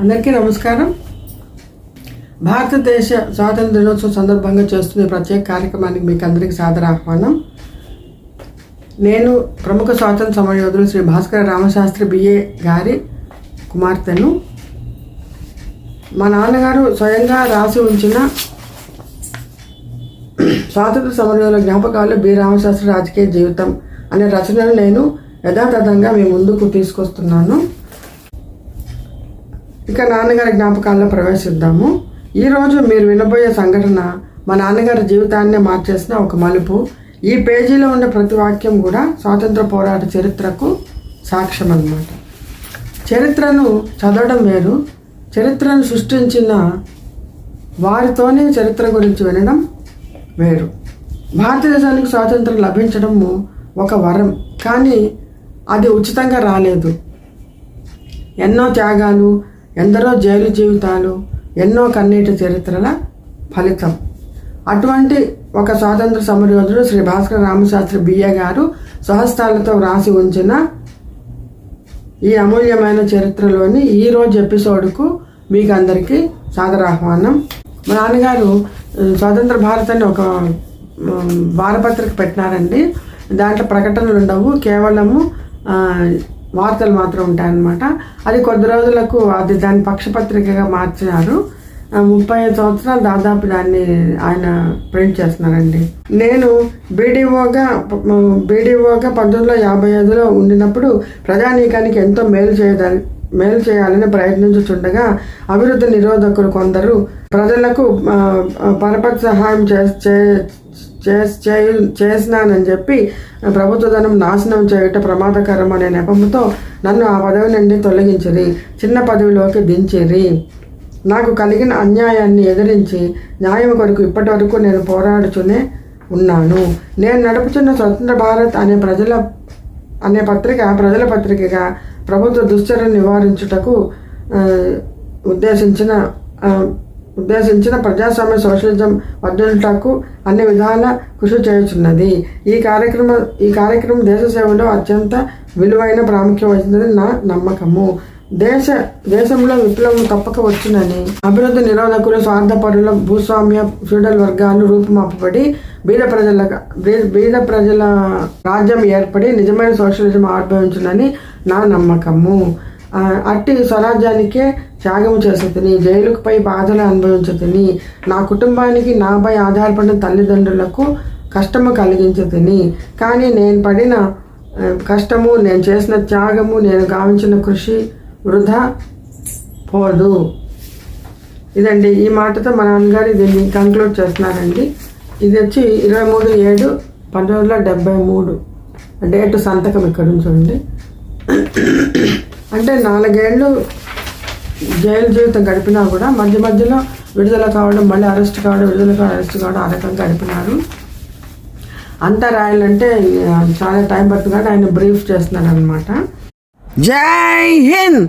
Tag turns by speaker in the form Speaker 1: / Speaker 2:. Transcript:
Speaker 1: అందరికీ నమస్కారం. భారతదేశ స్వాతంత్ర దినోత్సవం సందర్భంగా చేస్తున్న ప్రత్యేక కార్యక్రమానికి మీకు అందరికీ సాదర ఆహ్వానం. నేను ప్రముఖ స్వాతంత్ర సమరయోధులు శ్రీ భాస్కర రామశాస్త్రి బిఏ గారి కుమార్తెను. మా నాన్నగారు స్వయంగా రాసి ఉంచిన స్వాతంత్ర సమరయోధుల జ్ఞాపకాలు బి రామశాస్త్రి రాజకీయ జీవితం అనే రచనను నేను యథాతథంగా మీ ముందుకు తీసుకొస్తున్నాను. ఇక నాన్నగారి జ్ఞాపకాల్లో ప్రవేశిద్దాము. ఈరోజు మీరు వినబోయే సంఘటన మా నాన్నగారి జీవితాన్ని మార్చేసిన ఒక మలుపు. ఈ పేజీలో ఉన్న ప్రతి వాక్యం కూడా స్వాతంత్ర పోరాట చరిత్రకు సాక్ష్యం అన్నమాట. చరిత్రను చదవడం వేరు, చరిత్రను సృష్టించిన వారితోనే చరిత్ర గురించి వినడం వేరు. భారతదేశానికి స్వాతంత్రం లభించడము ఒక వరం, కానీ అది ఉచితంగా రాలేదు. ఎన్నో త్యాగాలు, ఎందరో జైలు జీవితాలు, ఎన్నో కన్నీటి చరిత్రల ఫలితం. అటువంటి ఒక స్వాతంత్ర సమరయోధుడు శ్రీ భాస్కర రామశాస్త్రి బిఏ గారు స్వహస్తాలతో వ్రాసి ఉంచిన ఈ అమూల్యమైన చరిత్రలోని ఈరోజు ఎపిసోడ్కు మీకు అందరికీ సాదరాహ్వానం. మా నాన్నగారు స్వతంత్ర భారత్ అని ఒక వారపత్రిక పెట్టినారండి. దాంట్లో ప్రకటనలు ఉండవు, కేవలము వార్తలు మాత్రం ఉంటాయన్నమాట. అది కొద్ది రోజులకు దాని పక్షపత్రికగా మార్చినారు. 35 సంవత్సరాలు దాదాపు దాన్ని ఆయన ప్రింట్ చేస్తున్నారండి. నేను బీడీఓగా 1955లో ఉండినప్పుడు ప్రజానీకానికి ఎంతో మేలు చేయాలని ప్రయత్నించుచుండగా అభివృద్ధి నిరోధకులు కొందరు ప్రజలకు పరపతి సహాయం చేసినానని చెప్పి ప్రభుత్వ ధనం నాశనం చేయటం ప్రమాదకరం అనే నెపంతో నన్ను ఆ పదవి నుండి తొలగించిరి, చిన్న పదవిలోకి దించిరి. నాకు కలిగిన అన్యాయాన్ని ఎదిరించి న్యాయం కొరకు ఇప్పటి వరకు నేను పోరాడుతూనే ఉన్నాను. నేను నడుపుతున్న స్వతంత్ర భారత్ అనే ప్రజల పత్రికగా ప్రభుత్వ దుశ్చర్యను నివారించుటకు ఉద్దేశించిన ప్రజాస్వామ్య సోషలిజం వర్ధిల్లుటకు అన్ని విధాల కృషి చేయుచున్నది. ఈ కార్యక్రమం దేశ సేవలో అత్యంత విలువైన ప్రాముఖ్యం వహించిందని నా నమ్మకము. దేశంలో విప్లవం తప్పక వచ్చునని అభివృద్ధి నిరోధకులు, స్వార్థపరుల, భూస్వామ్య ఫ్యూడల్ వర్గాలు రూపుమాపబడి బీద ప్రజల రాజ్యం ఏర్పడి నిజమైన సోషలిజం ఆవిర్భవించునని నా నమ్మకము. అట్టి స్వరాజ్యానికే త్యాగము చేసేతిని, జైలుపై బాధలు అనుభవించుతిని, నా కుటుంబానికి నాపై ఆధారపడిన తల్లిదండ్రులకు కష్టము కలిగించుతిని. కానీ నేను పడిన కష్టము, నేను చేసిన త్యాగము, నేను గావించిన కృషి వృధా పోదు. ఇదండి, ఈ మాటతో మా నాన్నగారు దీన్ని కంక్లూడ్ చేస్తున్నారండి. ఇది వచ్చి 23/7/1973 డేటు, సంతకం ఇక్కడ ఉంచండి. అంటే 4 ఏళ్ళు జైలు జీవితం గడిపినా కూడా మధ్యలో విడుదల కావడం, మళ్ళీ అరెస్ట్ కావడం, విడుదల కావడం, అరెస్ట్ కావడం, ఆ రకంగా గడిపినారు. అంతా రాయాలంటే చాలా టైం పడుతుంది, కానీ ఆయన బ్రీఫ్ చేస్తున్నారు అనమాట. జై హింద్.